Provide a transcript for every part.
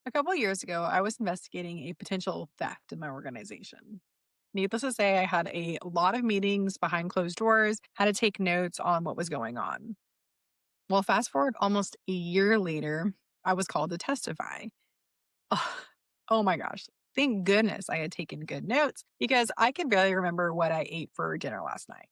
A couple years ago, I was investigating a potential theft in my organization. Needless to say, I had a lot of meetings behind closed doors, had to take notes on what was going on. Well, fast forward almost a year later, I was called to testify. Ugh, oh my gosh. Thank goodness I had taken good notes because I can barely remember what I ate for dinner last night.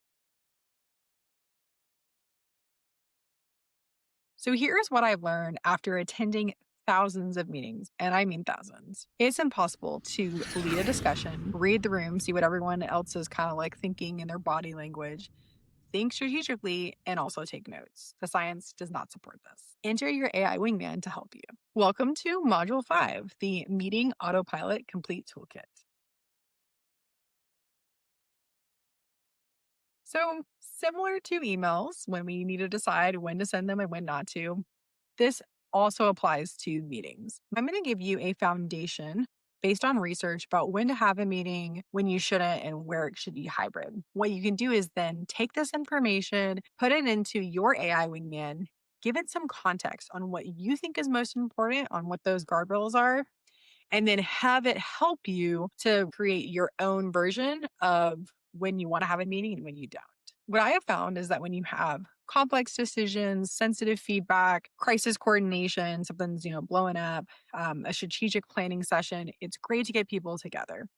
So here's what I've learned after attending thousands of meetings, and I mean thousands. It's impossible to lead a discussion, read the room, see what everyone else is kind of like thinking in their body language, think strategically, and also take notes. The science does not support this. Enter your AI wingman to help you. Welcome to Module 5, the Meeting Autopilot Complete Toolkit. So, similar to emails, when we need to decide when to send them and when not to, this also applies to meetings. I'm going to give you a foundation based on research about when to have a meeting, when you shouldn't, and where it should be hybrid. What you can do is then take this information, put it into your AI wingman, give it some context on what you think is most important, on what those guardrails are, and then have it help you to create your own version of when you want to have a meeting and when you don't. What I have found is that when you have complex decisions, sensitive feedback, crisis coordination, something's blowing up, a strategic planning session, it's great to get people together.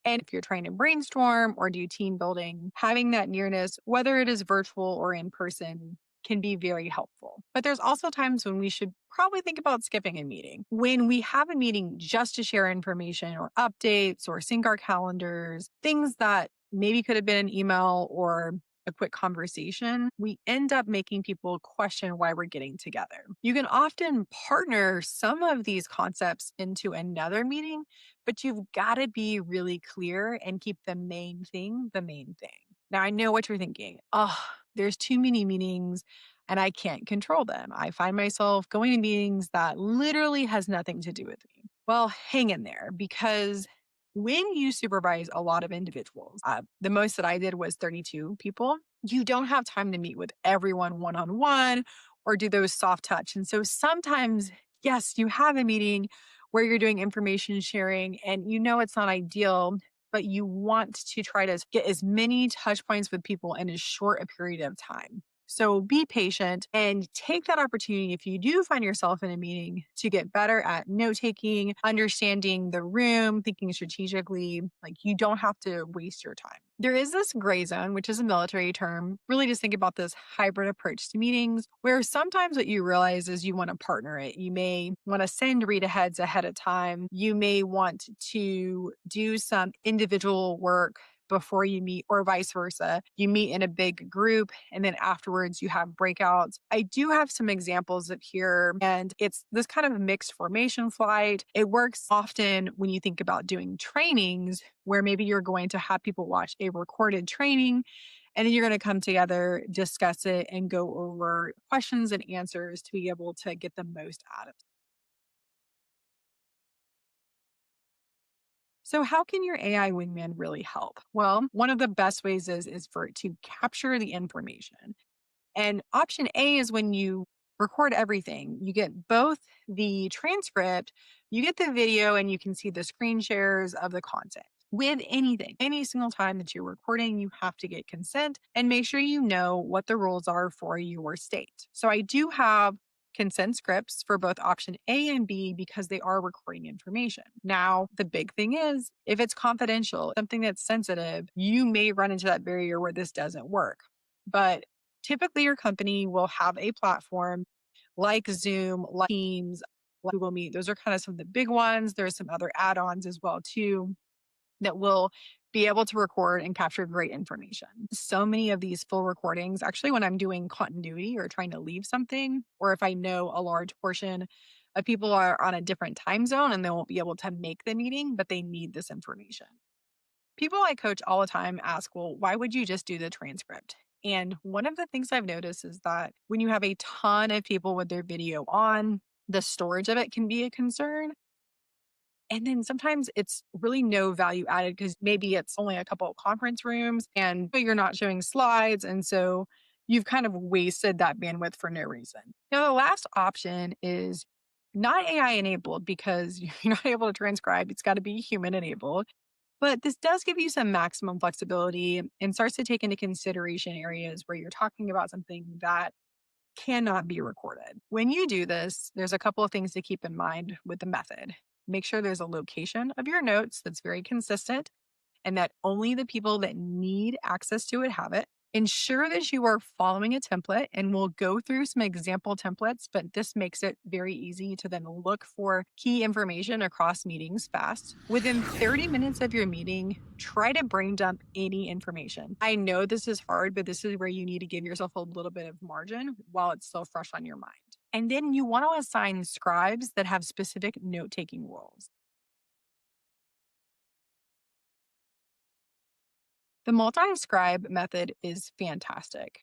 And if you're trying to brainstorm or do team building, having that nearness, whether it is virtual or in person, can be very helpful. But there's also times when we should probably think about skipping a meeting. When we have a meeting just to share information or updates or sync our calendars, things that maybe could have been an email or a quick conversation, we end up making people question why we're getting together. You can often partner some of these concepts into another meeting, but you've got to be really clear and keep the main thing the main thing. Now, I know what you're thinking. Oh, there's too many meetings and I can't control them. I find myself going to meetings that literally has nothing to do with me. Well, hang in there because when you supervise a lot of individuals, the most that I did was 32 people. You don't have time to meet with everyone one on one or do those soft touch. And so sometimes, yes, you have a meeting where you're doing information sharing and you know it's not ideal, but you want to try to get as many touch points with people in as short a period of time. So be patient and take that opportunity if you do find yourself in a meeting to get better at note taking, understanding the room, thinking strategically. Like you don't have to waste your time. There is this gray zone, which is a military term. Really just think about this hybrid approach to meetings where sometimes what you realize is you want to partner it. You may want to send read aheads ahead of time. You may want to do some individual work before you meet, or vice versa. You meet in a big group and then afterwards you have breakouts. I do have some examples of here, and it's this kind of mixed formation flight. It works often when you think about doing trainings where maybe you're going to have people watch a recorded training and then you're going to come together, discuss it, and go over questions and answers to be able to get the most out of it. So, how can your AI wingman really help? Well, one of the best ways is for it to capture the information. And option A is when you record everything. You get both the transcript, you get the video, and you can see the screen shares of the content. With anything, any single time that you're recording, you have to get consent and make sure you know what the rules are for your state. So I do have consent scripts for both option A and B because they are recording information. Now, the big thing is if it's confidential, something that's sensitive, you may run into that barrier where this doesn't work. But typically, your company will have a platform like Zoom, like Teams, like Google Meet. Those are kind of some of the big ones. There's some other add-ons as well too that will be able to record and capture great information. So many of these full recordings, actually, when I'm doing continuity or trying to leave something, or if I know a large portion of people are on a different time zone and they won't be able to make the meeting, but they need this information. People I coach all the time ask, well, why would you just do the transcript? And one of the things I've noticed is that when you have a ton of people with their video on, the storage of it can be a concern. And then sometimes it's really no value added because maybe it's only a couple of conference rooms and you're not showing slides. And so you've kind of wasted that bandwidth for no reason. Now, the last option is Not AI enabled because you're not able to transcribe. It's got to be human enabled. But this does give you some maximum flexibility and starts to take into consideration areas where you're talking about something that cannot be recorded. When you do this, there's a couple of things to keep in mind with the method. Make sure there's a location of your notes that's very consistent and that only the people that need access to it have it. Ensure that you are following a template, and we'll go through some example templates, but this makes it very easy to then look for key information across meetings fast. Within 30 minutes of your meeting, try to brain dump any information. I know this is hard, but this is where you need to give yourself a little bit of margin while it's still fresh on your mind. And then you want to assign scribes that have specific note taking roles. The multi-scribe method is fantastic.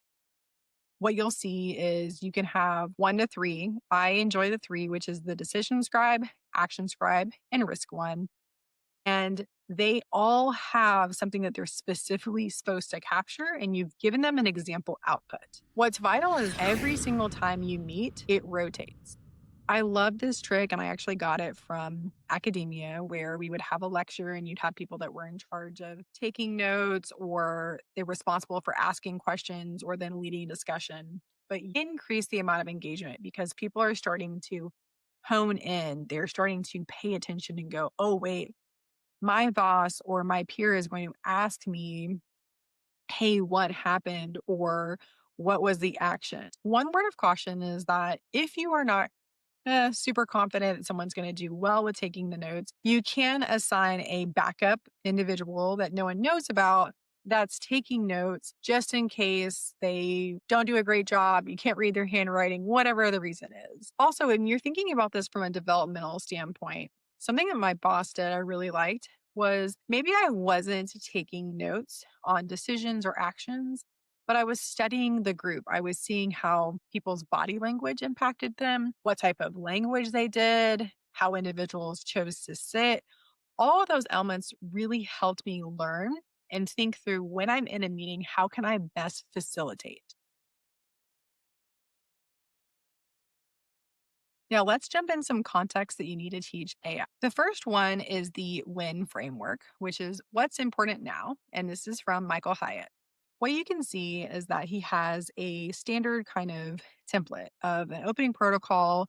What you'll see is you can have 1 to 3. I enjoy the 3, which is the decision scribe, action scribe, and risk one. And they all have something that they're specifically supposed to capture, and you've given them an example output. What's vital is every single time you meet, it rotates. I love this trick, and I actually got it from academia where we would have a lecture and you'd have people that were in charge of taking notes or they're responsible for asking questions or then leading discussion. But you increase the amount of engagement because people are starting to hone in. They're starting to pay attention and go, oh, wait, my boss or my peer is going to ask me, hey, what happened? Or what was the action? One word of caution is that if you are not super confident that someone's going to do well with taking the notes, you can assign a backup individual that no one knows about that's taking notes just in case they don't do a great job, you can't read their handwriting, whatever the reason is. Also, when you're thinking about this from a developmental standpoint, something that my boss did I really liked was maybe I wasn't taking notes on decisions or actions, but I was studying the group. I was seeing how people's body language impacted them, what type of language they did, how individuals chose to sit. All of those elements really helped me learn and think through when I'm in a meeting, how can I best facilitate? Now, let's jump in some context that you need to teach AI. The first one is the WIN framework, which is what's important now. And this is from Michael Hyatt. What you can see is that he has a standard kind of template of an opening protocol,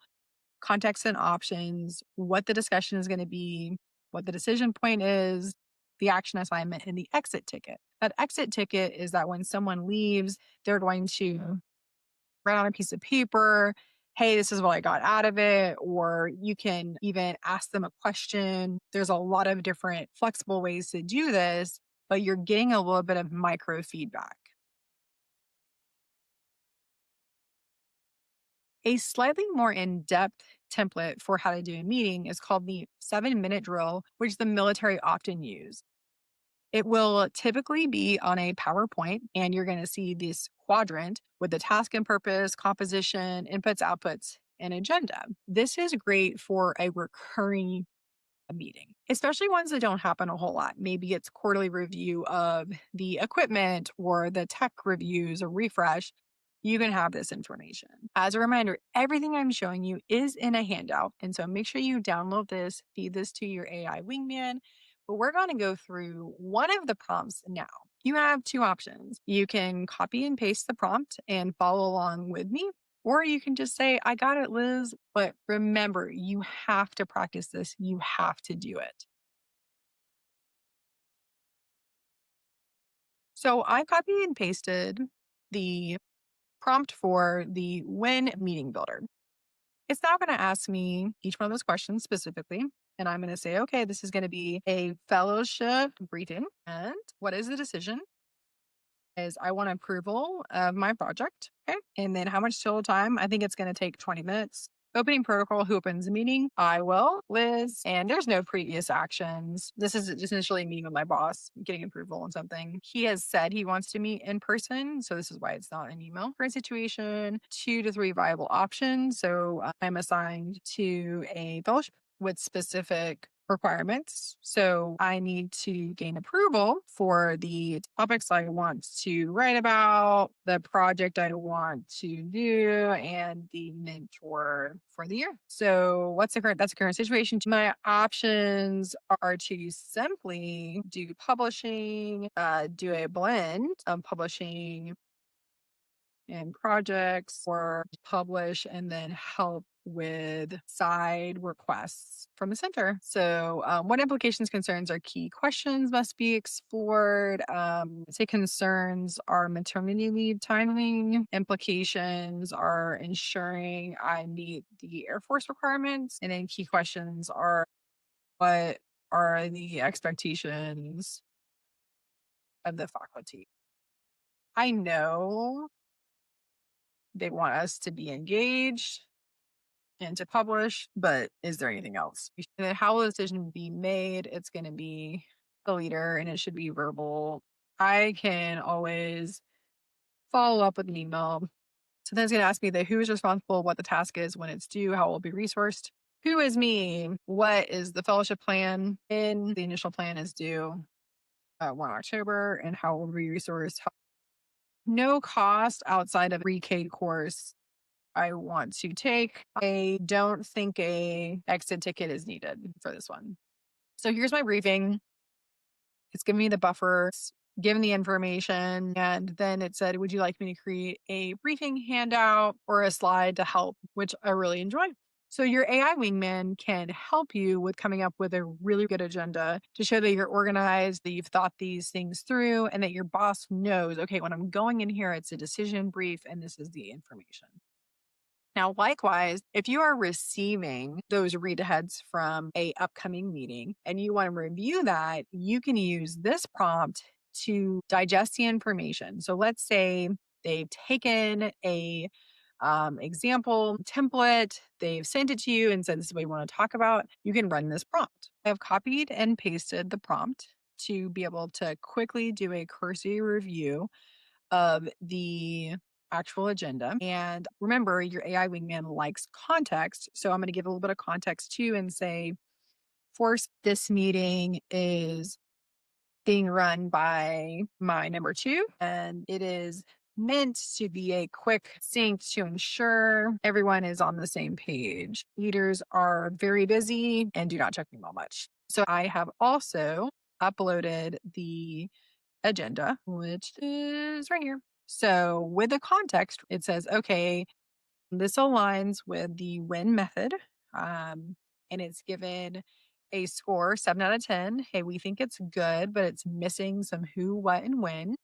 context and options, what the discussion is going to be, what the decision point is, the action assignment, and the exit ticket. That exit ticket is that when someone leaves, they're going to write on a piece of paper, hey, this is what I got out of it. Or you can even ask them a question. There's a lot of different flexible ways to do this, but you're getting a little bit of micro feedback. A slightly more in depth template for how to do a meeting is called the 7-minute drill, which the military often use. It will typically be on a PowerPoint, and you're going to see this quadrant with the task and purpose, composition, inputs, outputs, and agenda. This is great for a recurring meeting, especially ones that don't happen a whole lot. Maybe it's quarterly review of the equipment or the tech reviews or refresh. You can have this information. As a reminder, everything I'm showing you is in a handout. And so make sure you download this, feed this to your AI wingman. But we're going to go through one of the prompts now. You have two options. You can copy and paste the prompt and follow along with me, or you can just say, I got it, Liz. But remember, you have to practice this. You have to do it. So I copied and pasted the prompt for the when meeting builder. It's now going to ask me each one of those questions specifically. And I'm going to say, okay, this is going to be a fellowship briefing. And what is the decision? Is I want approval of my project. Okay. And then how much total time? I think it's going to take 20 minutes. Opening protocol, who opens the meeting? I will, Liz. And there's no previous actions. This is just initially me with my boss getting approval on something. He has said he wants to meet in person. So this is why it's not an email. Current situation, 2 to 3 viable options. So I'm assigned to a fellowship with specific requirements. So I need to gain approval for the topics I want to write about, the project I want to do, and the mentor for the year. So that's the current situation. My options are to simply do publishing, do a blend of publishing and projects, or publish and then help with side requests from the center. So, what implications, concerns, or key questions must be explored? Say concerns are maternity leave timing. Implications are ensuring I meet the Air Force requirements. And then key questions are, what are the expectations of the faculty? I know they want us to be engaged and to publish, but is there anything else? And then how will the decision be made? It's going to be the leader and it should be verbal. I can always follow up with an email. So then it's going to ask me who is responsible, what the task is, when it's due, how it will be resourced. Who is me? What is the fellowship plan? And the initial plan is due 1 October, and how it will be resourced. No cost outside of a pre-K course I want to take. I don't think a exit ticket is needed for this one. So here's my briefing. It's giving me the buffers, given the information, and then it said, would you like me to create a briefing handout or a slide to help, which I really enjoy. So your AI wingman can help you with coming up with a really good agenda to show that you're organized, that you've thought these things through, and that your boss knows, okay, when I'm going in here, it's a decision brief and this is the information. Now, likewise, if you are receiving those read aheads from a upcoming meeting and you want to review that, you can use this prompt to digest the information. So let's say they've taken a example template, they've sent it to you and said, this is what we want to talk about. You can run this prompt. I've copied and pasted the prompt to be able to quickly do a cursory review of the actual agenda. And remember, your AI wingman likes context. So I'm going to give a little bit of context too and say, first, this meeting is being run by my number two, and it is meant to be a quick sync to ensure everyone is on the same page. Leaders are very busy and do not check email much. So I have also uploaded the agenda, which is right here. So with the context, it says, okay, this aligns with the win method. And it's given a score 7 out of 10. Hey, we think it's good, but it's missing some who, what, and when.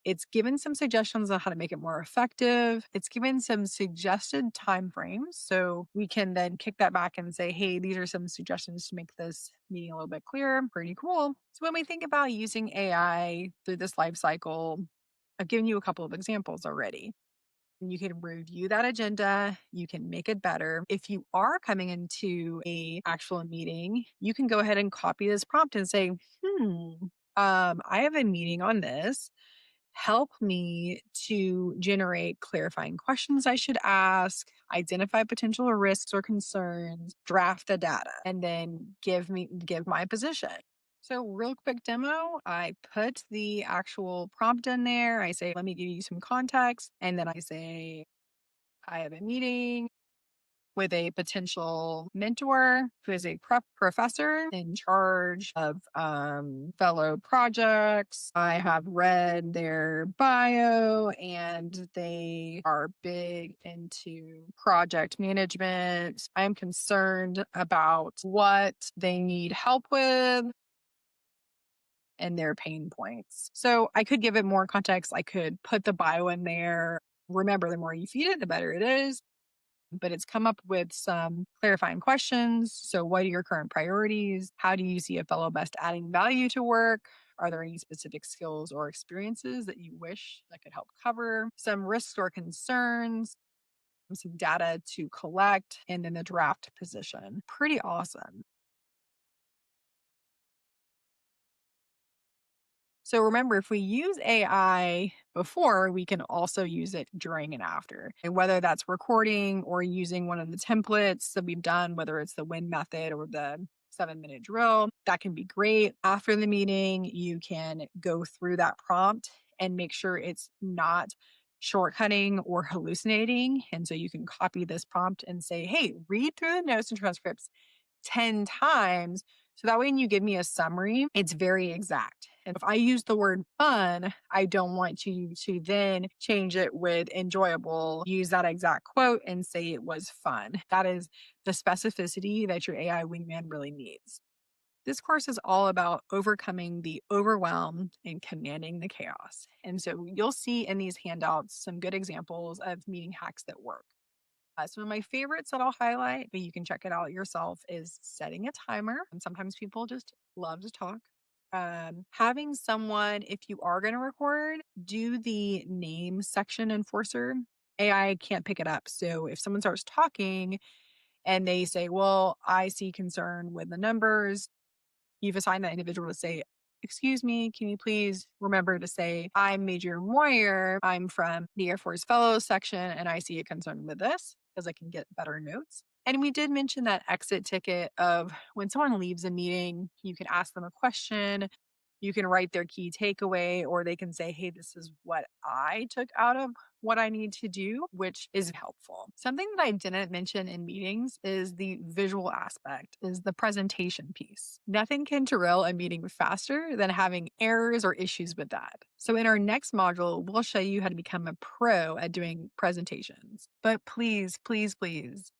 It's given some suggestions on how to make it more effective. It's given some suggested timeframes. So we can then kick that back and say, hey, these are some suggestions to make this meeting a little bit clearer. Pretty cool. So when we think about using AI through this life cycle, I've given you a couple of examples already. You can review that agenda. You can make it better. If you are coming into a actual meeting, you can go ahead and copy this prompt and say, I have a meeting on this. Help me to generate clarifying questions I should ask, identify potential risks or concerns, draft the data, and then give my position. So real quick demo, I put the actual prompt in there. I say, let me give you some context. And then I say, I have a meeting with a potential mentor who is a prep professor in charge of fellow projects. I have read their bio and they are big into project management. I am concerned about what they need help with and their pain points. So I could give it more context. I could put the bio in there. Remember, the more you feed it, the better it is, but it's come up with some clarifying questions. So, what are your current priorities? How do you see a fellow best adding value to work? Are there any specific skills or experiences that you wish that could help cover? Some risks or concerns, some data to collect, and then the draft position. Pretty awesome. So remember, if we use AI before, we can also use it during and after. And whether that's recording or using one of the templates that we've done, whether it's the win method or the 7-minute drill, that can be great. After the meeting, you can go through that prompt and make sure it's not shortcutting or hallucinating. And so you can copy this prompt and say, hey, read through the notes and transcripts 10 times. So that way, when you give me a summary, it's very exact. And if I use the word fun, I don't want you to then change it with enjoyable, use that exact quote and say it was fun. That is the specificity that your AI wingman really needs. This course is all about overcoming the overwhelm and commanding the chaos. And so you'll see in these handouts some good examples of meeting hacks that work. Some of my favorites that I'll highlight, but you can check it out yourself, is setting a timer. And sometimes people just love to talk. Having someone, if you are going to record, do the name section enforcer. AI can't pick it up. So if someone starts talking and they say, well, I see concern with the numbers, you've assigned that individual to say, excuse me, can you please remember to say, I'm Major Moyer. I'm from the Air Force Fellows section, and I see a concern with this because I can get better notes. And we did mention that exit ticket of when someone leaves a meeting, you can ask them a question, you can write their key takeaway, or they can say, hey, this is what I took out of what I need to do, which is helpful. Something that I didn't mention in meetings is the visual aspect, is the presentation piece. Nothing can derail a meeting faster than having errors or issues with that. So in our next module, we'll show you how to become a pro at doing presentations. But please, please, please,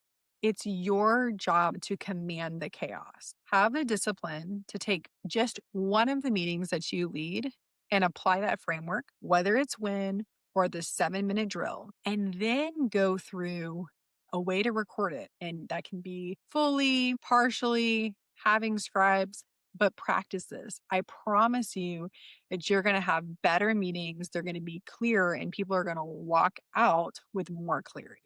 it's your job to command the chaos. Have the discipline to take just one of the meetings that you lead and apply that framework, whether it's when or the 7-minute drill, and then go through a way to record it. And that can be fully, partially, having scribes, but practice this. I promise you that you're going to have better meetings. They're going to be clearer, and people are going to walk out with more clarity.